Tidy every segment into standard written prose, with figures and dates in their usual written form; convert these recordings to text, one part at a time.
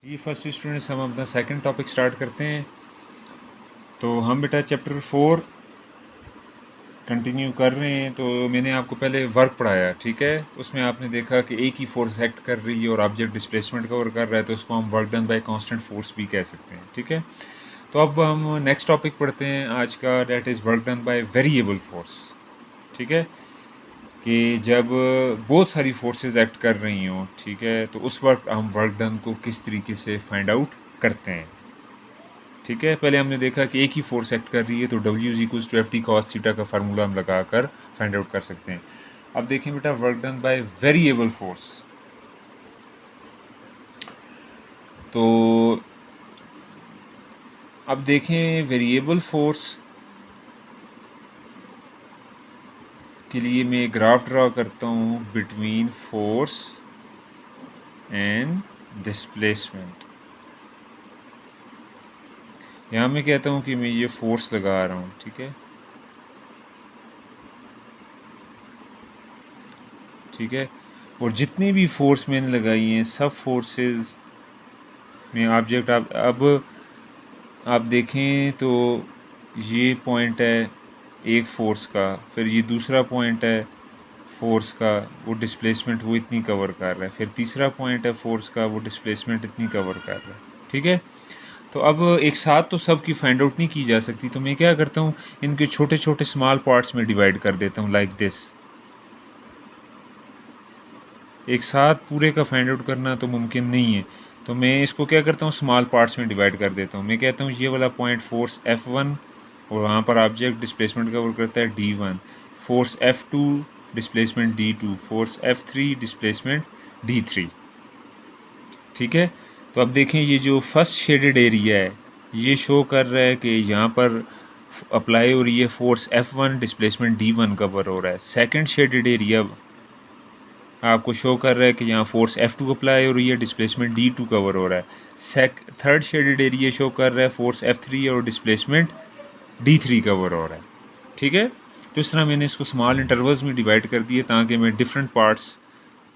जी first students, हम अपना second topic start करते हैं। तो हम बेटा चैप्टर 4 कंटिन्यू कर रहे हैं। तो मैंने आपको पहले वर्क पढ़ाया, ठीक है। उसमें आपने देखा कि एक ही फोर्स एक्ट कर रही है और ऑब्जेक्ट डिस्प्लेसमेंट कवर कर रहा है, तो उसको हम work done bye constant force भी कह सकते हैं, ठीक है। तो अब हम नेक्स्ट टॉपिक पढ़ते हैं आज का, that is work done by variable force, ठीक है। कि जब बहुत सारी फोर्सेस एक्ट कर रही हों, ठीक है, तो उस वक्त हम वर्क डन को किस तरीके से फाइंड आउट करते हैं, ठीक है। पहले हमने देखा कि एक ही फोर्स एक्ट कर रही है, तो W is equals to F T cos theta का फार्मूला हम लगा कर फाइंड आउट कर सकते हैं। अब देखें बेटा work done by variable force. तो अब देखें वेरिएबल फोर्स के लिए मैं ग्राफ ड्रा करता हूँ बिटवीन फोर्स एंड डिस्प्लेसमेंट। यहाँ मैं कहता हूँ कि मैं ये फोर्स लगा रहा हूँ, ठीक है, ठीक है। और जितनी भी फोर्स मैंने लगाई हैं सब फोर्सेस में ऑब्जेक्ट अब आप देखें तो ये पॉइंट है एक फोर्स का, फिर ये दूसरा पॉइंट है फोर्स का, वो डिस्प्लेसमेंट वो इतनी कवर कर रहा है, फिर तीसरा पॉइंट है फोर्स का, वो डिस्प्लेसमेंट इतनी कवर कर रहा है, ठीक है। तो अब एक साथ तो सब की फाइंड आउट नहीं की जा सकती, तो मैं क्या करता हूँ, इनके छोटे छोटे स्मॉल पार्ट्स में डिवाइड कर देता हूँ लाइक दिस। एक साथ पूरे का फाइंड आउट करना तो मुमकिन नहीं है, तो मैं इसको क्या करता हूँ, स्मॉल पार्ट्स में डिवाइड कर देता हूँ। मैं कहता हूँ ये वाला पॉइंट फोर्स F1 और वहाँ पर ऑब्जेक्ट डिस्प्लेसमेंट कवर करता है D1, force F2 displacement D2, force F3 displacement D3, ठीक है। तो अब देखें ये जो फर्स्ट शेडेड एरिया है ये शो कर रहा है कि यहाँ पर अप्लाई हो रही है force F1 displacement D1 cover हो रहा है। सेकंड शेडेड एरिया आपको शो कर रहा है कि यहाँ फोर्स F2 अप्लाई हो रही है, डिस्प्लेसमेंट D2 कवर हो रहा है। थर्ड शेडेड एरिया शो कर रहा है फोर्स F3 और डिस्प्लेसमेंट D3 कवर हो रहा है, ठीक है। तो इस तरह मैंने इसको स्मॉल इंटरवल्स में डिवाइड कर दिए ताकि मैं डिफरेंट पार्ट्स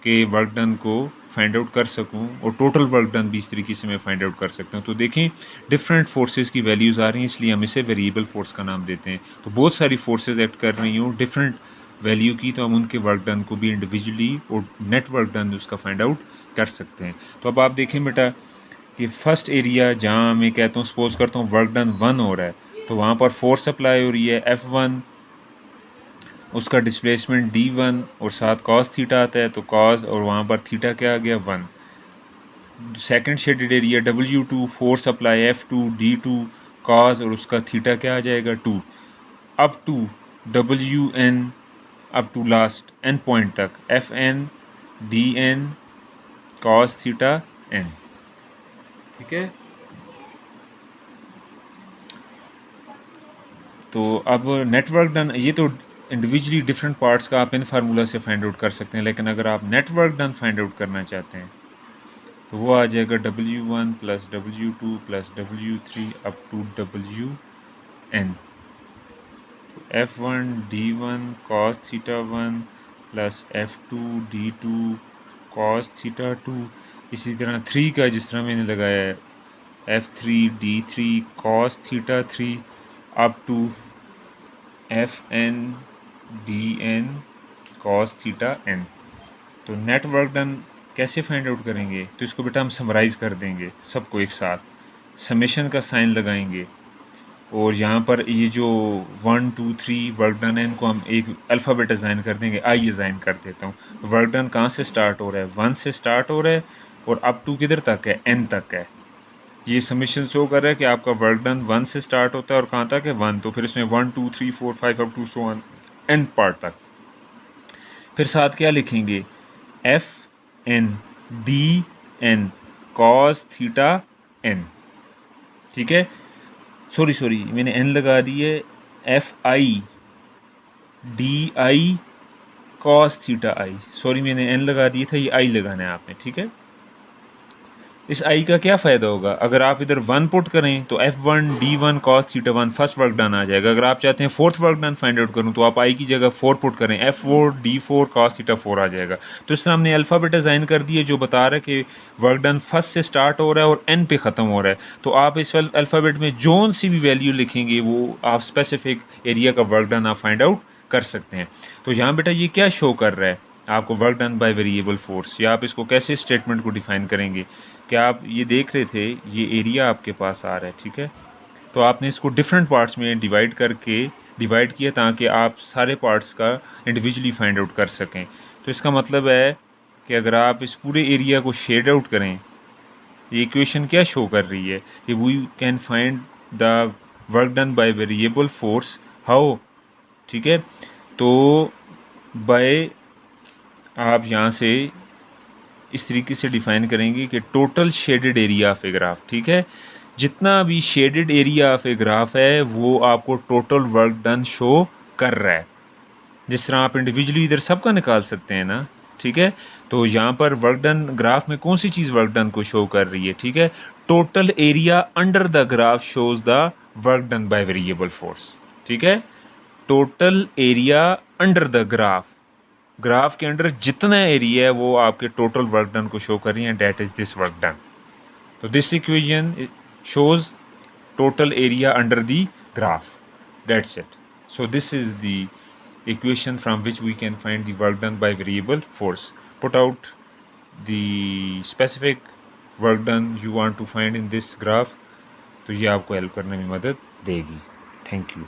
के वर्क डन को फाइंड आउट कर सकूं और टोटल वर्क डन भी इस तरीके से मैं फाइंड आउट कर सकता हूं। तो देखें डिफरेंट फोर्सेस की वैल्यूज़ आ रही हैं, इसलिए हम इसे वेरिएबल फोर्स का नाम देते हैं। तो बहुत सारी फोर्सेस एक्ट कर रही हूँ डिफरेंट वैल्यू की, तो हम उनके वर्क डन को भी इंडिविजुअली और नेट वर्क डन उसका फाइंड आउट कर सकते हैं। तो अब आप देखें बेटा कि फर्स्ट एरिया जहाँ मैं कहता हूँ, सपोज करता हूँ वर्क डन 1 हो रहा है, तो वहाँ पर फोर्स अप्लाई हो रही है F1, उसका डिस्प्लेसमेंट D1 और साथ कॉस थीटा आता है, तो कॉस और वहाँ पर थीटा क्या आ गया 1। Second shaded area W2, force apply F2 D2 cos और उसका थीटा क्या आ जाएगा 2, up to WN up to last N point तक FN DN cos theta N, ठीक है। तो अब नेटवर्क डन, ये तो इंडिविजुअली डिफरेंट पार्ट्स का आप इन फार्मूला से फाइंड आउट कर सकते हैं, लेकिन अगर आप नेटवर्क डन फाइंड आउट करना चाहते हैं तो वो आ जाएगा W1 plus W2 plus W3 up to WN। तो F1 D1 cos theta 1 plus F2 D2 cos theta 2, इसी तरह 3 का जिस तरह मैंने लगाया है F3 D3 cos theta 3 up to FN DN cos theta N। तो नेट वर्क डन कैसे फाइंड आउट करेंगे, तो इसको बेटा हम समराइज़ कर देंगे सबको एक साथ, समेशन का साइन लगाएंगे और यहाँ पर ये जो 1 2 3 वर्क डन है इनको हम एक अल्फ़ाबेट असाइन कर देंगे। आई असाइन कर देता हूँ। वर्क डन कहाँ से स्टार्ट हो रहा है, 1 से स्टार्ट हो रहा है और अप टू किधर तक है, N तक है। ये समेशन शो कर रहा है कि आपका वर्क डन 1 से स्टार्ट होता है और कहाँ तक है 1, तो फिर इसमें 1 2 3 4 5 up to so on N part तक। फिर साथ क्या लिखेंगे, FN DN cos theta N, ठीक है। सॉरी मैंने N लगा दी है, FI DI cos theta I, sorry मैंने N लगा दिया था, ये I लगाना है आपने, ठीक है। इस आई का क्या फ़ायदा होगा, अगर आप इधर 1 पुट करें तो F1 D1 cos theta 1 first work done आ जाएगा। अगर आप चाहते हैं fourth work done find out करूं तो आप आई की जगह 4 पुट करें, F4 D4 cos थीटा 4 आ जाएगा। तो इस तरह हमने अल्फ़ाबेट डिज़ाइन कर दिए जो बता रहा है कि वर्क डन फर्स्ट से स्टार्ट हो रहा है और एन पे ख़त्म हो रहा है। तो आप इस अल्फ़ाबेट में जोन सी भी वैल्यू लिखेंगे वो आप स्पेसिफिक एरिया का वर्क डन आप फाइंड आउट कर सकते हैं। तो यहाँ बेटा ये क्या शो कर रहा है आपको, work done by variable force, या आप इसको कैसे स्टेटमेंट को डिफाइन करेंगे। क्या आप ये देख रहे थे ये एरिया आपके पास आ रहा है, ठीक है, तो आपने इसको डिफरेंट पार्ट्स में डिवाइड किया ताकि आप सारे पार्ट्स का इंडिविजुअली फाइंड आउट कर सकें। तो इसका मतलब है कि अगर आप इस पूरे एरिया को शेड आउट करें, ये इक्वेशन क्या शो कर रही है कि we can find the work done by variable force how, ठीक है। तो बाय आप यहाँ से इस तरीके से डिफाइन करेंगे कि total shaded area of a graph, ठीक है, जितना भी shaded area of a graph है वो आपको टोटल वर्क डन शो कर रहा है। जिस तरह आप इंडिविजुअली इधर सबका निकाल सकते हैं ना, ठीक है। तो यहाँ पर वर्क डन ग्राफ में कौन सी चीज़ वर्क डन को शो कर रही है, ठीक है, total area under the graph shows the work done by variable force, ठीक है। Total area under the graph के अंडर जितना एरिया है वो आपके टोटल वर्क डन को शो कर रही है, that is this work done. तो this equation shows total area under the graph, that's it. So this is the equation from which we can find the work done by variable force. Put out the specific work done you want to find in this graph, तो ये आपको help करने में मदद देगी। Thank you.